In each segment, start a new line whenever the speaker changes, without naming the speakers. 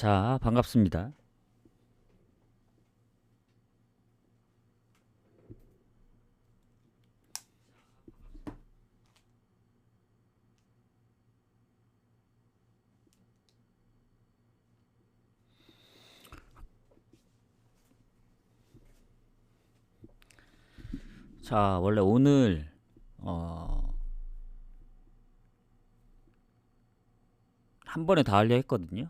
자, 반갑습니다. 자, 원래 오늘 한 번에 다 하려 했거든요.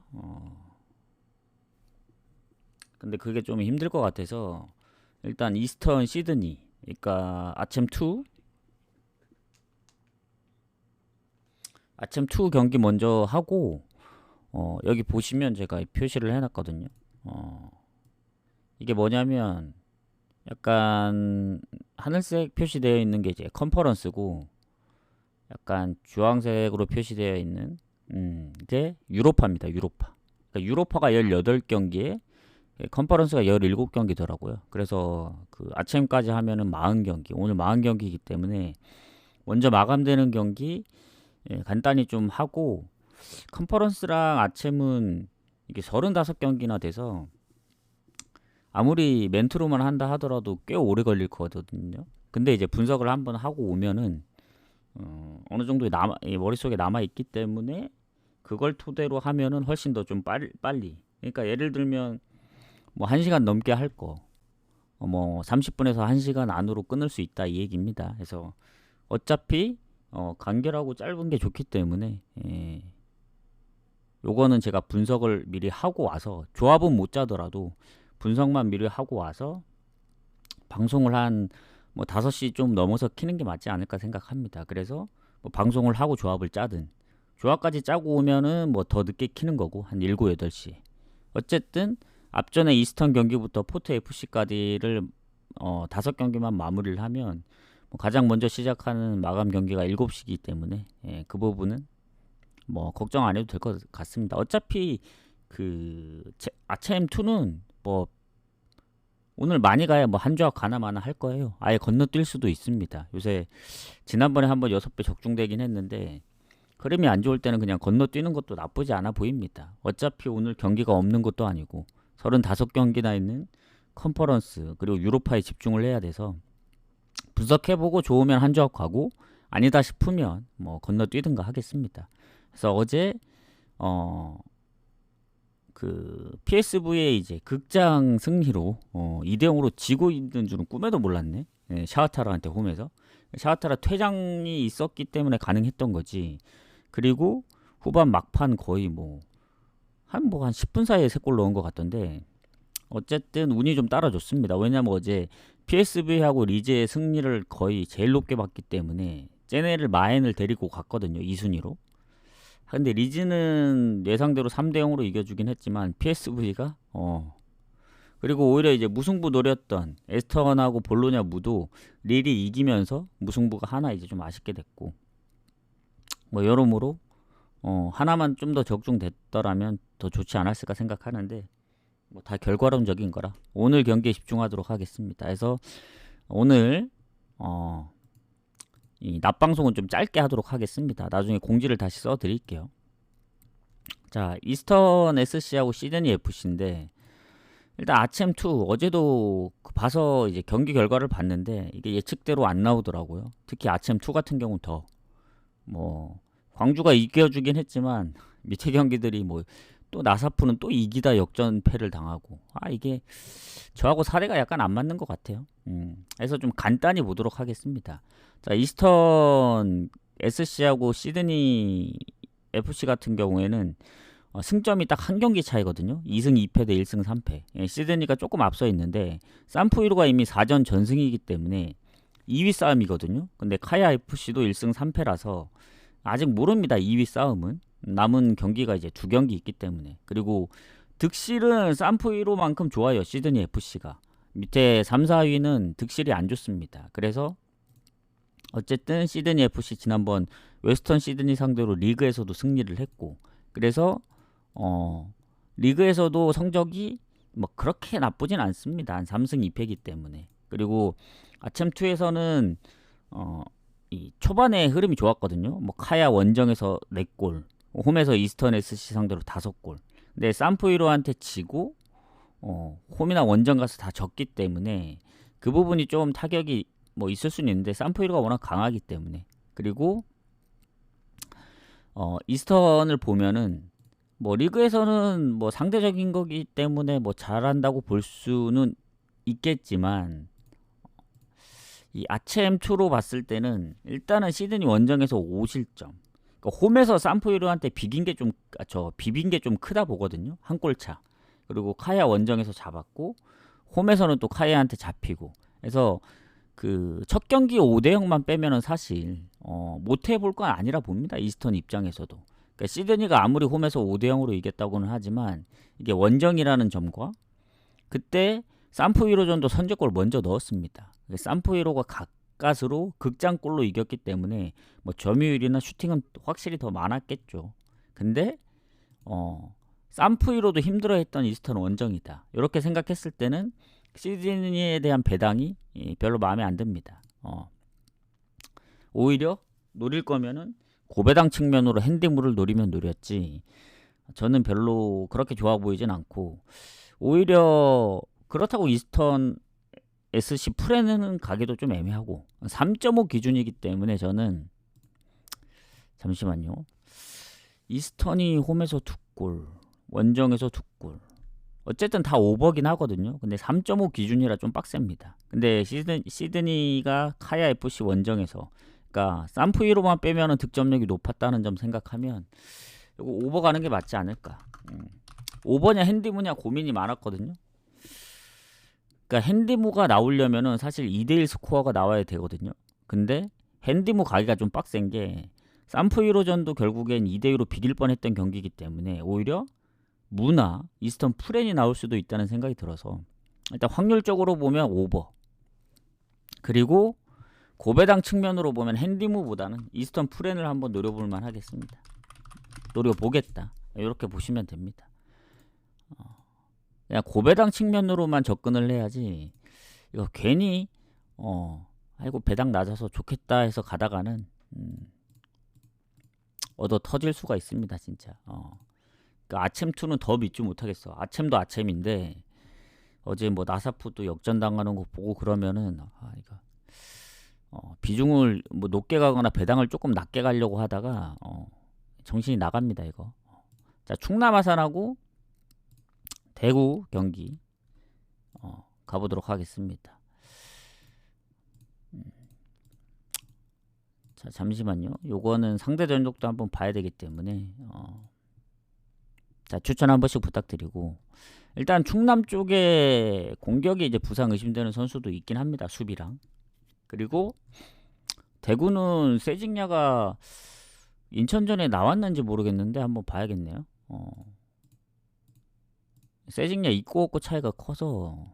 근데 그게 좀 힘들 것 같아서 일단 이스턴 시드니, 그러니까 아침 2 경기 먼저 하고 여기 보시면 제가 표시를 해놨거든요. 이게 뭐냐면 약간 하늘색 표시되어 있는 게 이제 컨퍼런스고, 약간 주황색으로 표시되어 있는 이제 유로파입니다. 유로파. 그러니까 유로파가 18경기에 컨퍼런스가 17경기더라고요. 그래서 그 아침까지 하면은 40경기. 오늘 40경기이기 때문에 먼저 마감되는 경기 간단히 좀 하고, 컨퍼런스랑 아침은 이게 35경기나 돼서 아무리 멘트로만 한다 하더라도 꽤 오래 걸릴 거거든요. 근데 이제 분석을 한번 하고 오면은 어느 정도 머릿속에 남아 있기 때문에 그걸 토대로 하면은 훨씬 더 좀 빨리. 그러니까 예를 들면 뭐 1시간 넘게 할 거, 뭐 30분에서 1시간 안으로 끊을 수 있다 이 얘기입니다. 그래서 어차피 간결하고 짧은 게 좋기 때문에 요거는 제가 분석을 미리 하고 와서, 조합은 못 짜더라도 분석만 미리 하고 와서 방송을 한 뭐 5시 좀 넘어서 키는 게 맞지 않을까 생각합니다. 그래서 뭐 방송을 하고 조합을 짜든, 조합까지 짜고 오면은 뭐 더 늦게 키는 거고 한 7, 8시. 어쨌든 앞전에 이스턴 경기부터 포트 FC까지를 5경기만 마무리를 하면 뭐 가장 먼저 시작하는 마감 경기가 7시이기 때문에 그 부분은 뭐 걱정 안 해도 될 것 같습니다. 어차피 그 아침2는 뭐 오늘 많이 가야 뭐 한 조합 가나마나 할 거예요. 아예 건너뛸 수도 있습니다. 요새 지난번에 한번 6배 적중되긴 했는데 흐름이 안 좋을 때는 그냥 건너뛰는 것도 나쁘지 않아 보입니다. 어차피 오늘 경기가 없는 것도 아니고 35경기나 있는 컨퍼런스 그리고 유로파에 집중을 해야 돼서 분석해보고 좋으면 한 조합 가고, 아니다 싶으면 뭐 건너뛰든가 하겠습니다. 그래서 어제 그 PSV의 이제 극장 승리로 2대0으로 지고 있는 줄은 꿈에도 몰랐네. 샤흐타르한테 홈에서. 샤흐타르 퇴장이 있었기 때문에 가능했던 거지. 그리고 후반 막판 거의 한 10분 사이에 3골 넣은 것 같던데, 어쨌든 운이 좀 따라줬습니다. 왜냐면 어제 PSV하고 리즈의 승리를 거의 제일 높게 봤기 때문에 쟤네를 마엔을 데리고 갔거든요. 2순위로. 근데 리즈는 예상대로 3대0으로 이겨주긴 했지만 PSV가 그리고 오히려 이제 무승부 노렸던 에스턴하고 볼로냐 무도 릴이 이기면서 무승부가 하나 이제 좀 아쉽게 됐고, 뭐 여러모로 하나만 좀 더 적중됐더라면 더 좋지 않았을까 생각하는데, 뭐 다 결과론적인 거라 오늘 경기에 집중하도록 하겠습니다. 그래서 오늘 이 낮방송은 좀 짧게 하도록 하겠습니다. 나중에 공지를 다시 써드릴게요. 자, 이스턴 SC하고 시드니 FC인데, 일단 아침2 어제도 봐서 이제 경기 결과를 봤는데 이게 예측대로 안 나오더라고요. 특히 아침2 같은 경우는 더 광주가 이겨주긴 했지만 밑에 경기들이 또 나사프는 또 이기다 역전패를 당하고, 이게 저하고 사례가 약간 안 맞는 것 같아요. 그래서 좀 간단히 보도록 하겠습니다. 자, 이스턴 SC하고 시드니 FC 같은 경우에는 승점이 딱 한 경기 차이거든요. 2승 2패 대 1승 3패. 시드니가 조금 앞서 있는데 산푸이로가 이미 4전 전승이기 때문에 2위 싸움이거든요. 근데 카야 FC도 1승 3패라서 아직 모릅니다. 2위 싸움은. 남은 경기가 이제 2경기 있기 때문에. 그리고 득실은 산푸이로만큼 좋아요. 시드니 FC가. 밑에 3, 4위는 득실이 안 좋습니다. 그래서 어쨌든 시드니 FC 지난번 웨스턴 시드니 상대로 리그에서도 승리를 했고, 그래서 리그에서도 성적이 그렇게 나쁘진 않습니다. 한 3승 2패이기 때문에. 그리고 아침2에서는 이 초반에 흐름이 좋았거든요. 카야 원정에서 4골, 홈에서 이스턴 SC 상대로 5골. 근데 산포이로한테 지고 홈이나 원정 가서 다 졌기 때문에 그 부분이 좀 타격이 뭐 있을 수는 있는데 산포이로가 워낙 강하기 때문에. 그리고 이스턴을 보면은 뭐 리그에서는 뭐 상대적인 거기 때문에 뭐 잘한다고 볼 수는 있겠지만 이 아챔2로 봤을 때는 일단은 시드니 원정에서 5실점. 그러니까 홈에서 산포이로한테 비빈 게 좀 크다 보거든요. 한 골 차. 그리고 카야 원정에서 잡았고 홈에서는 또 카야한테 잡히고. 그래서 그 첫 경기 5대 0만 빼면은 사실 못 해볼 건 아니라 봅니다. 이스턴 입장에서도. 그러니까 시드니가 아무리 홈에서 5대 0으로 이겼다고는 하지만 이게 원정이라는 점과 그때 산포이로전도 선제골 먼저 넣었습니다. 산포이로가 가까스로 극장골로 이겼기 때문에 뭐 점유율이나 슈팅은 확실히 더 많았겠죠. 근데 산포이로도 힘들어했던 이스턴 원정이다. 이렇게 생각했을 때는 시드니에 대한 배당이 별로 마음에 안 듭니다. 오히려 노릴 거면은 고배당 측면으로 핸디물을 노리면 노렸지. 저는 별로 그렇게 좋아 보이진 않고 오히려 그렇다고 이스턴 SC 프레는 가기도 좀 애매하고 3.5 기준이기 때문에 저는 잠시만요. 이스턴이 홈에서 2골, 원정에서 2골. 어쨌든 다 오버긴 하거든요. 근데 3.5 기준이라 좀 빡셉니다. 근데 시드니가 카야 FC 원정에서 그러니까 산푸이로만 빼면은 득점력이 높았다는 점 생각하면 이거 오버 가는 게 맞지 않을까. 오버냐 핸디무냐 고민이 많았거든요. 그러니까 핸디무가 나오려면은 사실 2대1 스코어가 나와야 되거든요. 근데 핸디무 가기가 좀 빡센 게 산푸이로전도 결국엔 2대2로 비길 뻔했던 경기이기 때문에 오히려 무나 이스턴 프렌이 나올 수도 있다는 생각이 들어서 일단 확률적으로 보면 오버. 그리고 고배당 측면으로 보면 핸디무보다는 이스턴 프렌을 한번 노려볼만 하겠습니다. 노려보겠다. 이렇게 보시면 됩니다. 그냥 고배당 측면으로만 접근을 해야지 이거 괜히 아이고 배당 낮아서 좋겠다 해서 가다가는 얻어 터질 수가 있습니다. 진짜. 그러니까 아챔2는 더 믿지 못하겠어. 아챔도 아챔인데 어제 뭐 나사푸도 역전당하는 거 보고 그러면은 이거 비중을 뭐 높게 가거나 배당을 조금 낮게 가려고 하다가 정신이 나갑니다. 이거. 자, 충남 아산하고 대구 경기 가보도록 하겠습니다. 자, 잠시만요. 요거는 상대 전적도 한번 봐야 되기 때문에 자, 추천 한 번씩 부탁드리고 일단 충남 쪽에 공격에 이제 부상 의심되는 선수도 있긴 합니다. 수비랑. 그리고 대구는 세징야가 인천전에 나왔는지 모르겠는데 한번 봐야겠네요. 세징야 있고 없고 차이가 커서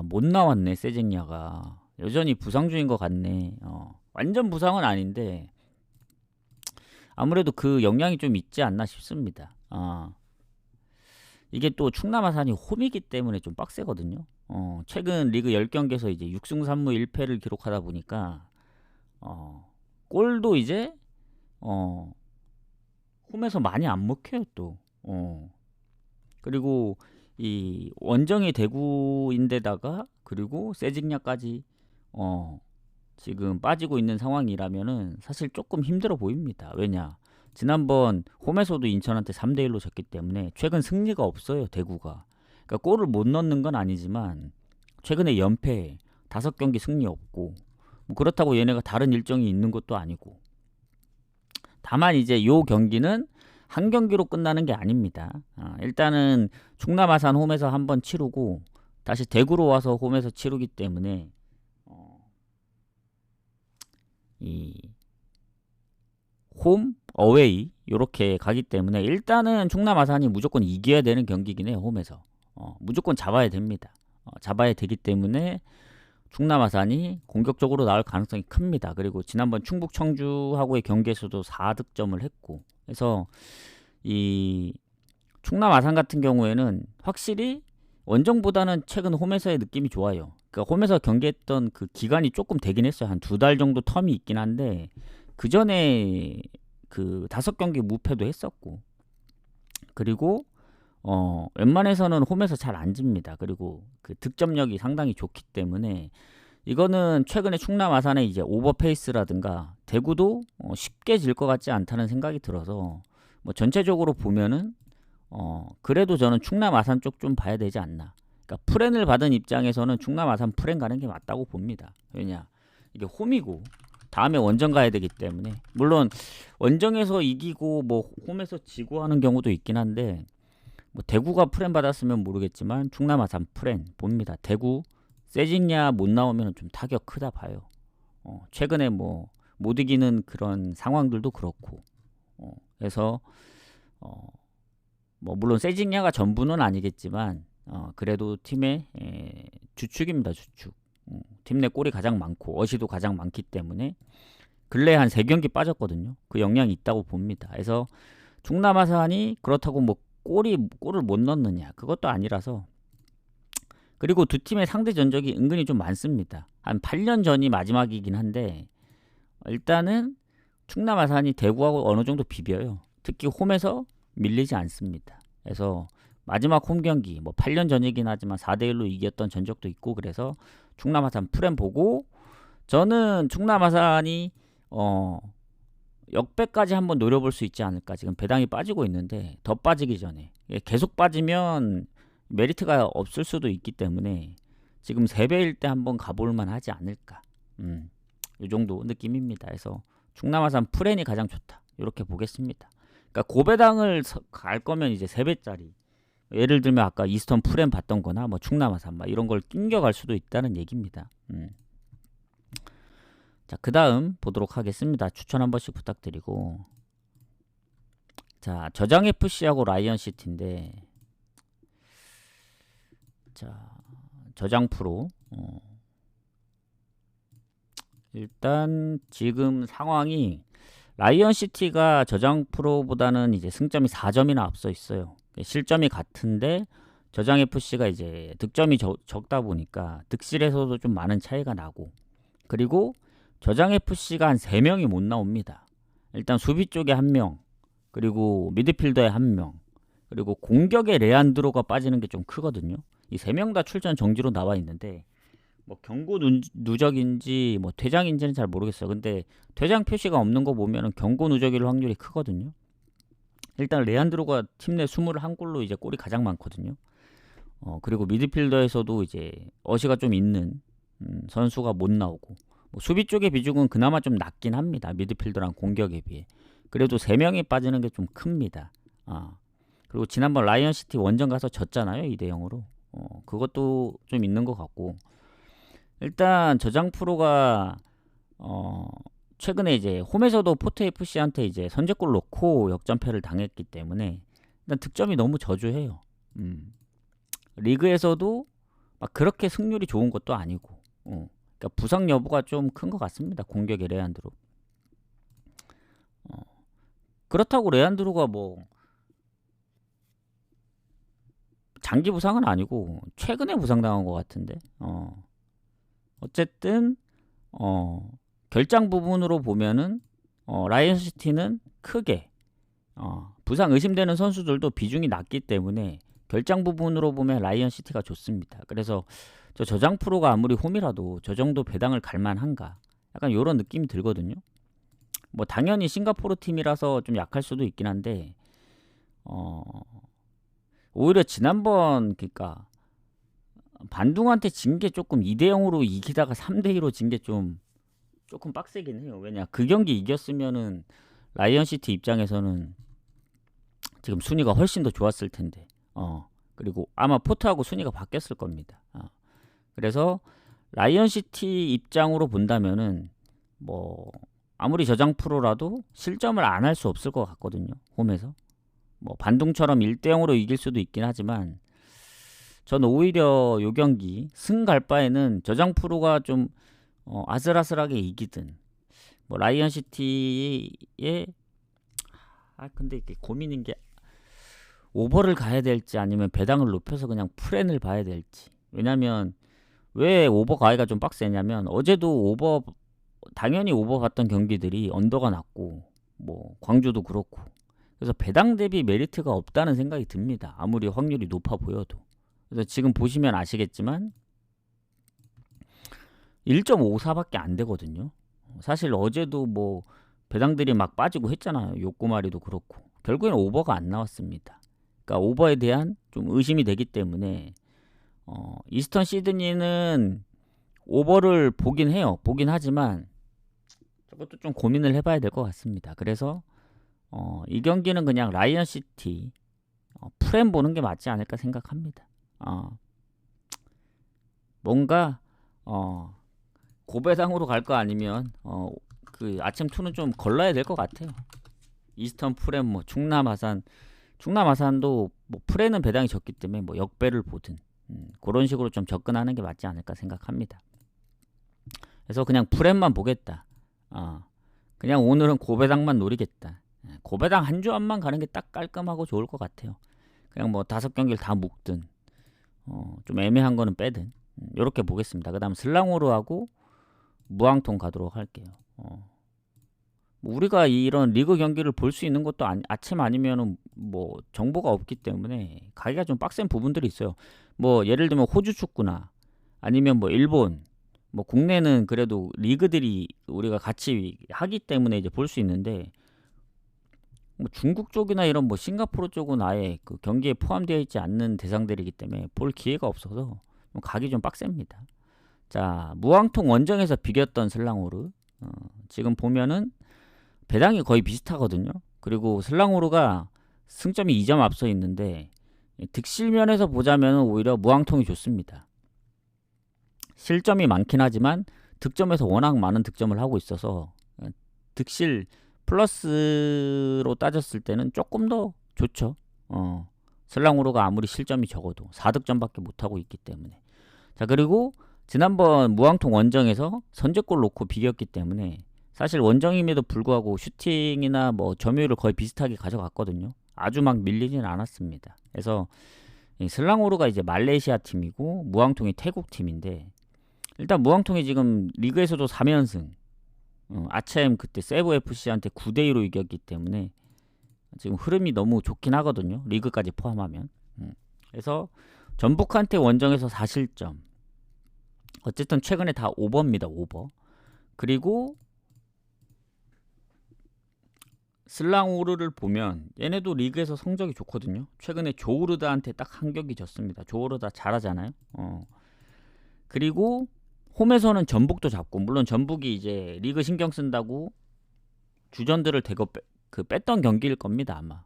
못 나왔네. 세징야가 여전히 부상 중인 것 같네. 완전 부상은 아닌데 아무래도 그 영향이 좀 있지 않나 싶습니다. 이게 또 충남 아산이 홈이기 때문에 좀 빡세거든요. 최근 리그 10경기에서 이제 6승 3무 1패를 기록하다 보니까 골도 이제 홈에서 많이 안 먹혀요 또. 그리고 이 원정이 대구인데다가 그리고 세징야까지 지금 빠지고 있는 상황이라면은 사실 조금 힘들어 보입니다. 왜냐? 지난번 홈에서도 인천한테 3대1로 졌기 때문에 최근 승리가 없어요. 대구가. 그러니까 골을 못 넣는 건 아니지만 최근에 연패 5경기 승리 없고 뭐 그렇다고 얘네가 다른 일정이 있는 것도 아니고 다만 이제 요 경기는 한 경기로 끝나는 게 아닙니다. 일단은 충남 아산 홈에서 한번 치르고 다시 대구로 와서 홈에서 치르기 때문에 이 홈, 어웨이 요렇게 가기 때문에 일단은 충남 아산이 무조건 이겨야 되는 경기긴 해요. 홈에서 무조건 잡아야 됩니다. 잡아야 되기 때문에 충남 아산이 공격적으로 나올 가능성이 큽니다. 그리고 지난번 충북 청주하고의 경기에서도 4득점을 했고 그래서 이 충남 아산 같은 경우에는 확실히 원정보다는 최근 홈에서의 느낌이 좋아요. 그러니까 홈에서 경기했던 그 기간이 조금 되긴 했어요. 한 2달 정도 텀이 있긴 한데 그 전에 그 5경기 무패도 했었고, 그리고 웬만해서는 홈에서 잘 안 집니다. 그리고 그 득점력이 상당히 좋기 때문에 이거는 최근에 충남 아산의 이제 오버페이스라든가 대구도 쉽게 질 것 같지 않다는 생각이 들어서 뭐 전체적으로 보면은 그래도 저는 충남 아산 쪽 좀 봐야 되지 않나. 그러니까 프렌을 받은 입장에서는 충남 아산 프렌 가는 게 맞다고 봅니다. 왜냐, 이게 홈이고 다음에 원정 가야 되기 때문에, 물론 원정에서 이기고 뭐 홈에서 지고 하는 경우도 있긴 한데, 뭐 대구가 프렌 받았으면 모르겠지만 충남 아산 프렌 봅니다. 대구 세징야 못 나오면 좀 타격 크다 봐요. 최근에 뭐 못 이기는 그런 상황들도 그렇고, 그래서 뭐 물론 세징야가 전부는 아니겠지만 그래도 팀의 주축입니다. 주축. 팀 내 골이 가장 많고 어시도 가장 많기 때문에 근래 한 3경기 빠졌거든요. 그 영향이 있다고 봅니다. 그래서 충남 아산이 그렇다고 뭐 골을 못 넣느냐, 그것도 아니라서. 그리고 두 팀의 상대 전적이 은근히 좀 많습니다. 한 8년 전이 마지막이긴 한데, 일단은 충남 아산이 대구하고 어느 정도 비벼요. 특히 홈에서 밀리지 않습니다. 그래서 마지막 홈 경기 뭐 8년 전이긴 하지만 4대1로 이겼던 전적도 있고, 그래서 충남 아산 프렘 보고, 저는 충남 아산이 역배까지 한번 노려볼 수 있지 않을까. 지금 배당이 빠지고 있는데 더 빠지기 전에, 계속 빠지면 메리트가 없을 수도 있기 때문에 지금 3배일 때 한번 가볼만 하지 않을까. 이 정도 느낌입니다. 그래서 충남 아산 프렌이 가장 좋다, 이렇게 보겠습니다. 그러니까 고배당을 갈 거면 이제 3배짜리, 예를 들면 아까 이스턴 프렌 봤던 거나 뭐 충남 아산 막 이런 걸 낑겨갈 수도 있다는 얘기입니다. 자, 그 다음 보도록 하겠습니다. 추천 한 번씩 부탁드리고. 자, 저장FC하고 라이언시티인데, 자, 저장프로. 일단 지금 상황이 라이언시티가 저장프로보다는 이제 승점이 4점이나 앞서 있어요. 실점이 같은데 저장FC가 이제 득점이 적다 보니까 득실에서도 좀 많은 차이가 나고, 그리고 저장FC가 한 3명이 못 나옵니다. 일단 수비 쪽에 1명, 그리고 미드필더에 1명, 그리고 공격에 레안드로가 빠지는 게 좀 크거든요. 이 3명 다 출전 정지로 나와 있는데, 뭐 경고 누적인지 뭐 퇴장인지는 잘 모르겠어요. 근데 퇴장 표시가 없는 거 보면은 경고 누적일 확률이 크거든요. 일단 레안드로가 팀 내 21골로 이제 골이 가장 많거든요. 그리고 미드필더에서도 이제 어시가 좀 있는 선수가 못 나오고, 뭐 수비 쪽의 비중은 그나마 좀 낮긴 합니다. 미드필더랑 공격에 비해. 그래도 3명이 빠지는 게 좀 큽니다. 그리고 지난번 라이언시티 원정 가서 졌잖아요, 2대0으로. 그것도 좀 있는 것 같고, 일단 저장프로가 최근에 이제 홈에서도 포트FC한테 이제 선제골 넣고 역전패를 당했기 때문에 일단 득점이 너무 저조해요. 리그에서도 막 그렇게 승률이 좋은 것도 아니고, 그러니까 부상 여부가 좀 큰 것 같습니다. 공격의 레안드로. 그렇다고 레안드로가 뭐 장기 부상은 아니고 최근에 부상당한 것 같은데, 어쨌든 결장 부분으로 보면은 라이언시티는 크게 부상 의심되는 선수들도 비중이 낮기 때문에 결장 부분으로 보면 라이언시티가 좋습니다. 그래서 저장 프로가 아무리 홈이라도 저 정도 배당을 갈 만한가, 약간 이런 느낌이 들거든요. 뭐 당연히 싱가포르 팀이라서 좀 약할 수도 있긴 한데, 오히려 지난번 그러니까 반둥한테 진 게 조금 2대0으로 이기다가 3대2로 진 게 조금 빡세긴 해요. 왜냐, 그 경기 이겼으면은 라이언시티 입장에서는 지금 순위가 훨씬 더 좋았을 텐데, 그리고 아마 포트하고 순위가 바뀌었을 겁니다. 그래서 라이언시티 입장으로 본다면은 뭐 아무리 저장 프로라도 실점을 안 할 수 없을 것 같거든요, 홈에서. 뭐 반둥처럼 1대0으로 이길 수도 있긴 하지만, 전 오히려 요 경기 승 갈 바에는 저장 프로가 좀 아슬아슬하게 이기든, 뭐 라이언시티의 근데 이게 고민인 게 오버를 가야 될지 아니면 배당을 높여서 그냥 프렌을 봐야 될지. 왜냐면 왜 오버 가기가 좀 빡세냐면, 어제도 당연히 오버 봤던 경기들이 언더가 났고, 뭐 광주도 그렇고. 그래서 배당 대비 메리트가 없다는 생각이 듭니다. 아무리 확률이 높아 보여도. 그래서 지금 보시면 아시겠지만 1.54밖에 안 되거든요. 사실 어제도 뭐 배당들이 막 빠지고 했잖아요. 욕구마리도 그렇고. 결국엔 오버가 안 나왔습니다. 그러니까 오버에 대한 좀 의심이 되기 때문에 이스턴 시드니는 오버를 보긴 해요. 보긴 하지만 저것도 좀 고민을 해봐야 될 것 같습니다. 그래서 이 경기는 그냥 라이언 시티 프렘 보는 게 맞지 않을까 생각합니다. 뭔가 고배당으로 갈 거 아니면 그 아침 투는 좀 걸러야 될 것 같아요. 이스턴 프렘 뭐 충남 아산도 뭐 프렘은 배당이 적기 때문에 뭐 역배를 보든 그런 식으로 좀 접근하는 게 맞지 않을까 생각합니다. 그래서 그냥 프렘만 보겠다. 그냥 오늘은 고배당만 노리겠다. 고배당 한 조합만 가는 게 딱 깔끔하고 좋을 것 같아요. 그냥 뭐 5경기를 다 묶든 좀 애매한 거는 빼든 이렇게 보겠습니다. 그 다음 슬랑호르하고 무앙통 가도록 할게요. 뭐 우리가 이런 리그 경기를 볼 수 있는 것도 아침 아니면은 뭐 정보가 없기 때문에 가기가 좀 빡센 부분들이 있어요. 뭐 예를 들면 호주 축구나 아니면 뭐 일본 뭐 국내는 그래도 리그들이 우리가 같이 하기 때문에 이제 볼 수 있는데 뭐 중국 쪽이나 이런 뭐 싱가포르 쪽은 아예 그 경기에 포함되어 있지 않는 대상들이기 때문에 볼 기회가 없어서 가기 좀 빡셉니다. 자, 무앙통 원정에서 비겼던 슬랑호르 지금 보면은 배당이 거의 비슷하거든요. 그리고 슬랑호르가 승점이 2점 앞서 있는데 득실면에서 보자면 오히려 무앙통이 좋습니다. 실점이 많긴 하지만 득점에서 워낙 많은 득점을 하고 있어서 득실 플러스로 따졌을 때는 조금 더 좋죠. 슬랑호르가 아무리 실점이 적어도 4득점밖에 못하고 있기 때문에. 자, 그리고 지난번 무앙통 원정에서 선제골 놓고 비겼기 때문에 사실 원정임에도 불구하고 슈팅이나 뭐 점유율을 거의 비슷하게 가져갔거든요. 아주 막 밀리진 않았습니다. 그래서 슬랑호르가 이제 말레이시아 팀이고 무앙통이 태국 팀인데 일단 무앙통이 지금 리그에서도 3연승 아체엠 그때 세부 FC한테 9대2로 이겼기 때문에 지금 흐름이 너무 좋긴 하거든요. 리그까지 포함하면. 그래서 전북한테 원정에서 4실점. 어쨌든 최근에 다 오버입니다. 오버. 그리고 슬랑호르를 보면 얘네도 리그에서 성적이 좋거든요. 최근에 조우르다한테 딱 한 경기 졌습니다. 조우르다 잘하잖아요. 그리고 홈에서는 전북도 잡고 물론 전북이 이제 리그 신경 쓴다고 주전들을 대거 뺐던 경기일 겁니다 아마.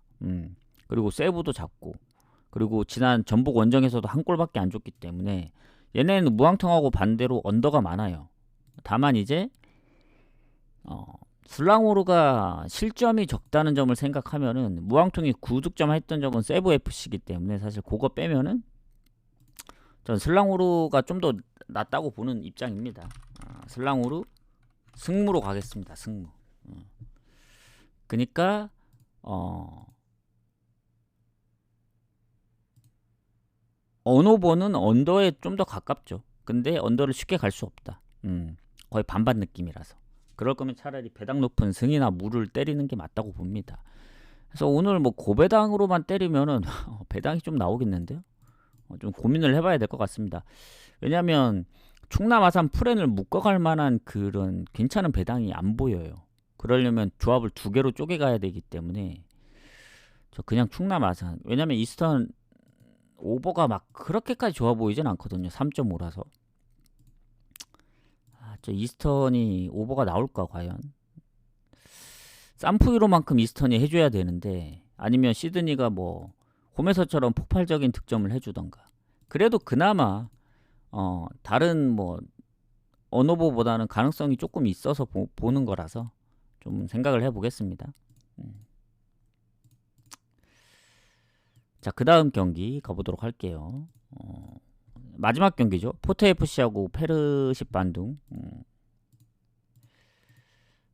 그리고 세부도 잡고 그리고 지난 전북 원정에서도 한 골밖에 안 줬기 때문에 얘네는 무앙통하고 반대로 언더가 많아요. 다만 이제 슬랑호르가 실점이 적다는 점을 생각하면은 무앙통이 9득점 했던 적은 세부 FC이기 때문에 사실 그거 빼면은 전 슬랑호르가 좀 더 낫다고 보는 입장입니다. 슬랑호르 승무로 가겠습니다. 승무. 그러니까 언오버는 언더에 좀 더 가깝죠. 근데 언더를 쉽게 갈 수 없다. 거의 반반 느낌이라서. 그럴 거면 차라리 배당 높은 승이나 무를 때리는 게 맞다고 봅니다. 그래서 오늘 뭐 고배당으로만 때리면은 배당이 좀 나오겠는데요. 좀 고민을 해봐야 될 것 같습니다. 왜냐하면 충남 아산 프렌을 묶어갈 만한 그런 괜찮은 배당이 안 보여요. 그러려면 조합을 2개로 쪼개가야 되기 때문에 저 그냥 충남 아산. 왜냐면 이스턴 오버가 막 그렇게까지 좋아 보이진 않거든요. 3.5라서. 저 이스턴이 오버가 나올까 과연? 쌈푸이로만큼 이스턴이 해줘야 되는데 아니면 시드니가 뭐 홈에서처럼 폭발적인 득점을 해주던가. 그래도 그나마 다른 뭐 언오버보다는 가능성이 조금 있어서 보는 거라서 좀 생각을 해보겠습니다. 자, 그 다음 경기 가보도록 할게요. 마지막 경기죠. 포트 FC하고 페르시 반둥.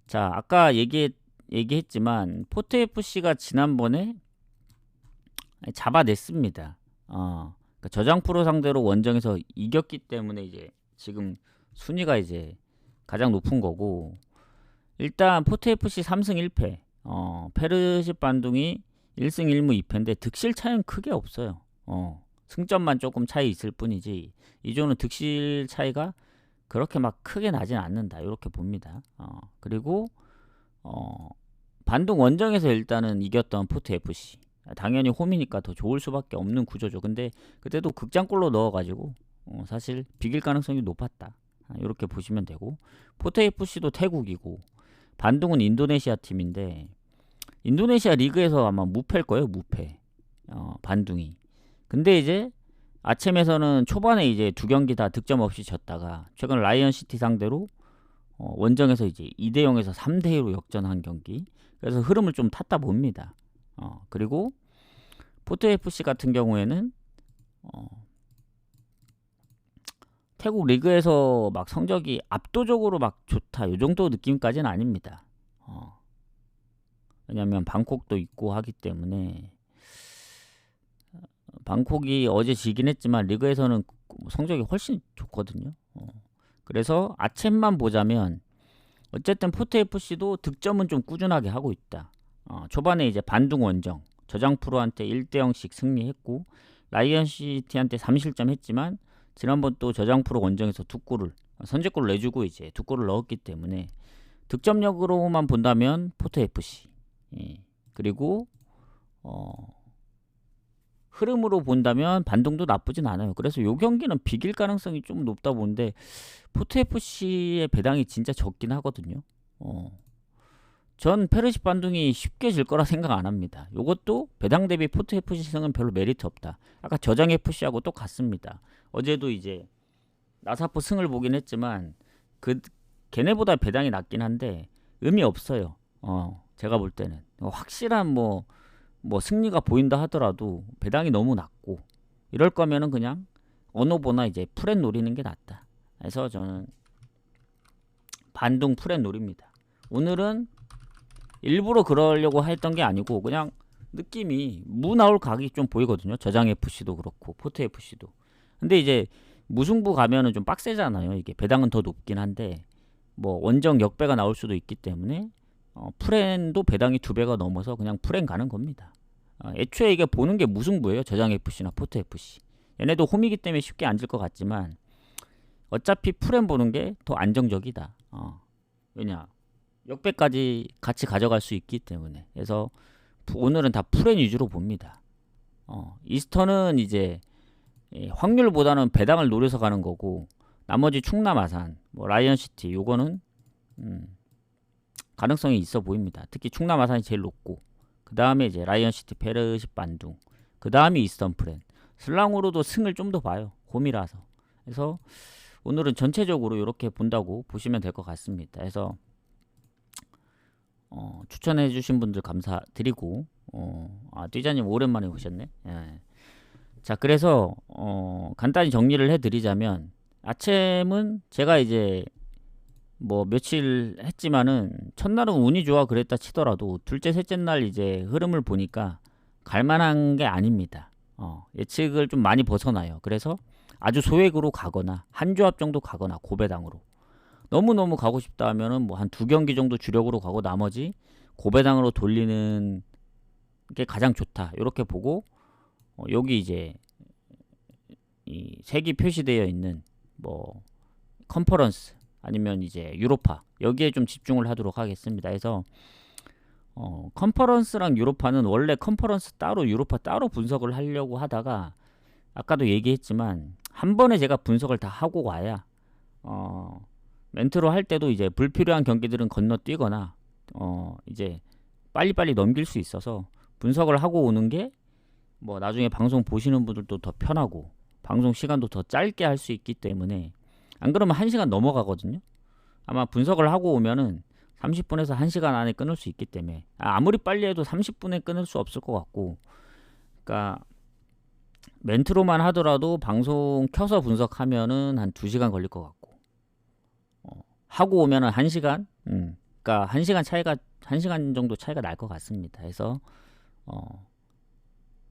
자, 아까 얘기했지만 포트 FC가 지난번에 잡아냈습니다. 그러니까 저장 프로 상대로 원정에서 이겼기 때문에 이제 지금 순위가 이제 가장 높은 거고 일단 포트 FC 3승 1패. 페르시 반둥이 1승 1무 2패인데 득실 차이는 크게 없어요. 승점만 조금 차이 있을 뿐이지 이 조는 득실 차이가 그렇게 막 크게 나진 않는다. 이렇게 봅니다. 그리고 반둥 원정에서 일단은 이겼던 포트 FC. 당연히 홈이니까 더 좋을 수밖에 없는 구조죠. 근데 그때도 극장골로 넣어가지고 사실 비길 가능성이 높았다. 이렇게 보시면 되고 포트 FC도 태국이고 반둥은 인도네시아 팀인데 인도네시아 리그에서 아마 무패일 거예요. 무패. 반둥이. 근데 이제 아챔에서는 초반에 이제 두 경기 다 득점 없이 졌다가 최근 라이언시티 상대로 원정에서 이제 2대0에서 3대2로 역전한 경기. 그래서 흐름을 좀 탔다 봅니다. 그리고 포트 FC 같은 경우에는 태국 리그에서 막 성적이 압도적으로 막 좋다 이 정도 느낌까지는 아닙니다. 왜냐면 방콕도 있고 하기 때문에 방콕이 어제 지긴 했지만 리그에서는 성적이 훨씬 좋거든요. 그래서 아챔만 보자면 어쨌든 포트 FC도 득점은 좀 꾸준하게 하고 있다. 초반에 이제 반둥 원정 저장 프로한테 1대0씩 승리했고 라이언시티한테 3실점 했지만 지난번 또 저장 프로 원정에서 두 골을 선제골을 내주고 이제 두 골을 넣었기 때문에 득점력으로만 본다면 포트 FC. 그리고 흐름으로 본다면 반둥도 나쁘진 않아요. 그래서 요 경기는 비길 가능성이 좀 높다 보는데 포트 FC의 배당이 진짜 적긴 하거든요. 전 페르시 반둥이 쉽게 질 거라 생각 안 합니다. 요것도 배당 대비 포트 FC 승은 별로 메리트 없다. 아까 저장 FC하고 똑같습니다. 어제도 이제 나사포 승을 보긴 했지만 걔네보다 배당이 낮긴 한데 의미 없어요. 제가 볼 때는 확실한 뭐 승리가 보인다 하더라도 배당이 너무 낮고 이럴 거면은 그냥 어노보나 이제 프렛 노리는 게 낫다. 그래서 저는 반둥 프렛 노립니다. 오늘은 일부러 그러려고 했던 게 아니고 그냥 느낌이 무 나올 각이 좀 보이거든요. 저장 FC도 그렇고 포트 FC도. 근데 이제 무승부 가면은 좀 빡세잖아요. 이게 배당은 더 높긴 한데 뭐 원정 역배가 나올 수도 있기 때문에 프렌도 배당이 2배가 넘어서 그냥 프렌 가는 겁니다. 애초에 이게 보는 게 무승부예요. 저장 FC나 포트 FC. 얘네도 홈이기 때문에 쉽게 앉을 것 같지만 어차피 프렌 보는 게 더 안정적이다. 왜냐 역배까지 같이 가져갈 수 있기 때문에. 그래서 오늘은 다 프렌 위주로 봅니다. 이스터는 이제 확률보다는 배당을 노려서 가는 거고 나머지 충남 아산, 뭐 라이언시티 요거는 가능성이 있어 보입니다. 특히 충남 아산이 제일 높고 그 다음에 이제 라이언시티, 페르시 반둥, 그 다음이 이스턴 프렌. 슬랑으로도 승을 좀 더 봐요. 홈이라서. 그래서 오늘은 전체적으로 이렇게 본다고 보시면 될 것 같습니다. 그래서 추천해주신 분들 감사드리고 띠자님 오랜만에 오셨네. 예. 자, 그래서 간단히 정리를 해드리자면 아챔은 제가 이제 뭐 며칠 했지만은 첫날은 운이 좋아 그랬다 치더라도 둘째 셋째 날 이제 흐름을 보니까 갈만한 게 아닙니다. 예측을 좀 많이 벗어나요. 그래서 아주 소액으로 가거나 한 조합 정도 가거나 고배당으로 너무너무 가고 싶다 하면은 뭐 한 2경기 정도 주력으로 가고 나머지 고배당으로 돌리는 게 가장 좋다. 이렇게 보고 여기 이제 이 색이 표시되어 있는 뭐 컨퍼런스 아니면 이제 유로파 여기에 좀 집중을 하도록 하겠습니다. 그래서 컨퍼런스랑 유로파는 원래 컨퍼런스 따로 유로파 따로 분석을 하려고 하다가 아까도 얘기했지만 한 번에 제가 분석을 다 하고 와야 멘트로 할 때도 이제 불필요한 경기들은 건너뛰거나 이제 빨리빨리 넘길 수 있어서 분석을 하고 오는 게 뭐 나중에 방송 보시는 분들도 더 편하고 방송 시간도 더 짧게 할 수 있기 때문에 안 그러면 1시간 넘어가거든요. 아마 분석을 하고 오면은 30분에서 1시간 안에 끊을 수 있기 때문에 아무리 빨리 해도 30분에 끊을 수 없을 것 같고 그러니까 멘트로만 하더라도 방송 켜서 분석하면은 한 2시간 걸릴 것 같고 하고 오면은 1시간 그러니까 1시간 정도 차이가 날 것 같습니다. 그래서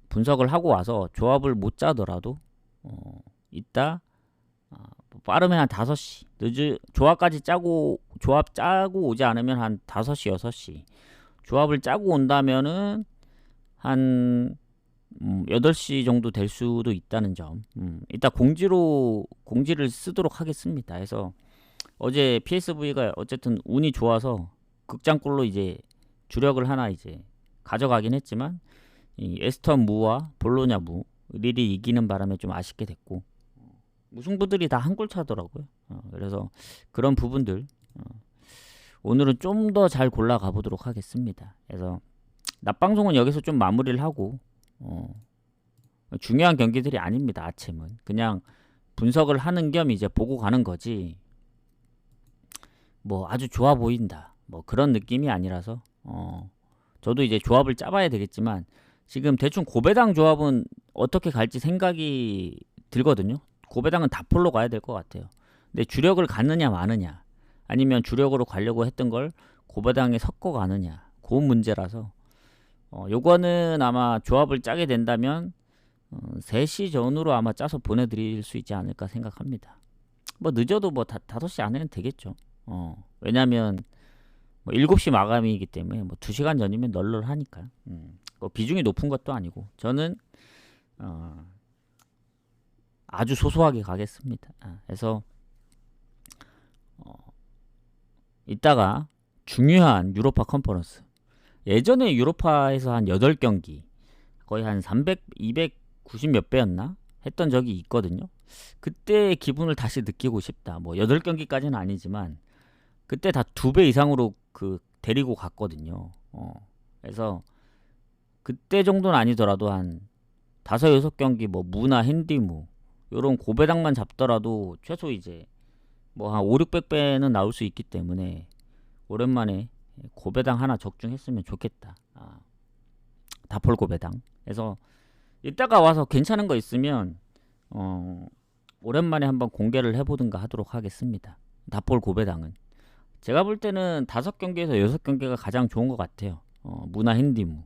분석을 하고 와서 조합을 못 짜더라도 이따 빠르면 한 5시 조합 짜고 오지 않으면 한 5시 6시 조합을 짜고 온다면은 한 8시 정도 될 수도 있다는 점. 이따 공지를 쓰도록 하겠습니다. 해서 어제 PSV가 어쨌든 운이 좋아서 극장골로 이제 주력을 하나 이제 가져가긴 했지만 이 에스턴 무와 볼로냐 무 릴이 이기는 바람에 좀 아쉽게 됐고 무승부들이 다 한 골 차더라고요. 그래서 그런 부분들 오늘은 좀 더 잘 골라가 보도록 하겠습니다. 그래서 낮방송은 여기서 좀 마무리를 하고 중요한 경기들이 아닙니다. 아침은 그냥 분석을 하는 겸 이제 보고 가는 거지 뭐 아주 좋아 보인다 뭐 그런 느낌이 아니라서 저도 이제 조합을 짜봐야 되겠지만 지금 대충 고배당 조합은 어떻게 갈지 생각이 들거든요. 고배당은 다폴로 가야 될 것 같아요. 근데 주력을 갖느냐 마느냐 아니면 주력으로 가려고 했던 걸 고배당에 섞어 가느냐 그 문제라서 요거는 아마 조합을 짜게 된다면 3시 전후로 아마 짜서 보내드릴 수 있지 않을까 생각합니다. 뭐 늦어도 뭐 5시 안에는 되겠죠. 왜냐면 뭐 7시 마감이기 때문에 뭐 2시간 전이면 널널하니까. 뭐 비중이 높은 것도 아니고 저는 아주 소소하게 가겠습니다. 그래서 이따가 중요한 유로파 컨퍼런스 예전에 유로파에서 한 8경기 거의 한 300, 290 몇 배였나 했던 적이 있거든요. 그때 기분을 다시 느끼고 싶다. 뭐 8경기까지는 아니지만 그때 다 2배 이상으로 그 데리고 갔거든요. 그래서 그때 정도는 아니더라도 한 5, 6경기 뭐 무나 핸디무 요런 고배당만 잡더라도 최소 이제 뭐 한 5, 600배는 나올 수 있기 때문에 오랜만에 고배당 하나 적중했으면 좋겠다. 다폴 고배당. 그래서 이따가 와서 괜찮은 거 있으면 오랜만에 한번 공개를 해보든가 하도록 하겠습니다. 다폴 고배당은 제가 볼 때는 5경기에서 6경기가 가장 좋은 것 같아요. 무나 핸디무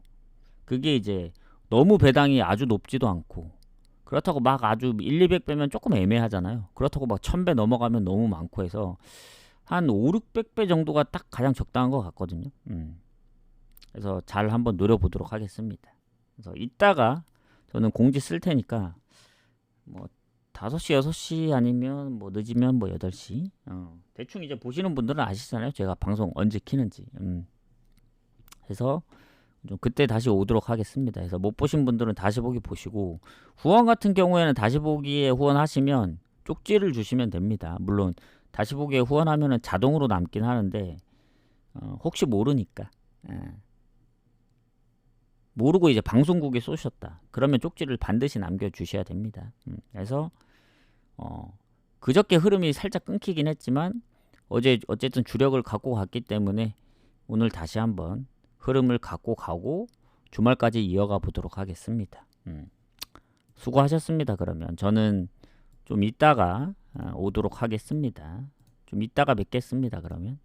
그게 이제 너무 배당이 아주 높지도 않고 그렇다고 막 아주 1, 200배면 조금 애매하잖아요. 그렇다고 막 1000배 넘어가면 너무 많고 해서 한 5, 600배 정도가 딱 가장 적당한 것 같거든요. 그래서 잘 한번 노려보도록 하겠습니다. 그래서 이따가 저는 공지 쓸 테니까 뭐 5시, 6시 아니면 뭐 늦으면 뭐 8시 대충 이제 보시는 분들은 아시잖아요. 제가 방송 언제 키는지. 그래서 좀 그때 다시 오도록 하겠습니다. 그래서 못 보신 분들은 다시 보기 보시고 후원 같은 경우에는 다시 보기에 후원하시면 쪽지를 주시면 됩니다. 물론 다시 보기에 후원하면은 자동으로 남긴 하는데 혹시 모르니까 모르고 이제 방송국에 쏘셨다 그러면 쪽지를 반드시 남겨주셔야 됩니다. 그래서 그저께 흐름이 살짝 끊기긴 했지만 어제 어쨌든 주력을 갖고 갔기 때문에 오늘 다시 한번 흐름을 갖고 가고 주말까지 이어가 보도록 하겠습니다. 수고하셨습니다. 그러면 저는 좀 이따가 오도록 하겠습니다. 좀 이따가 뵙겠습니다. 그러면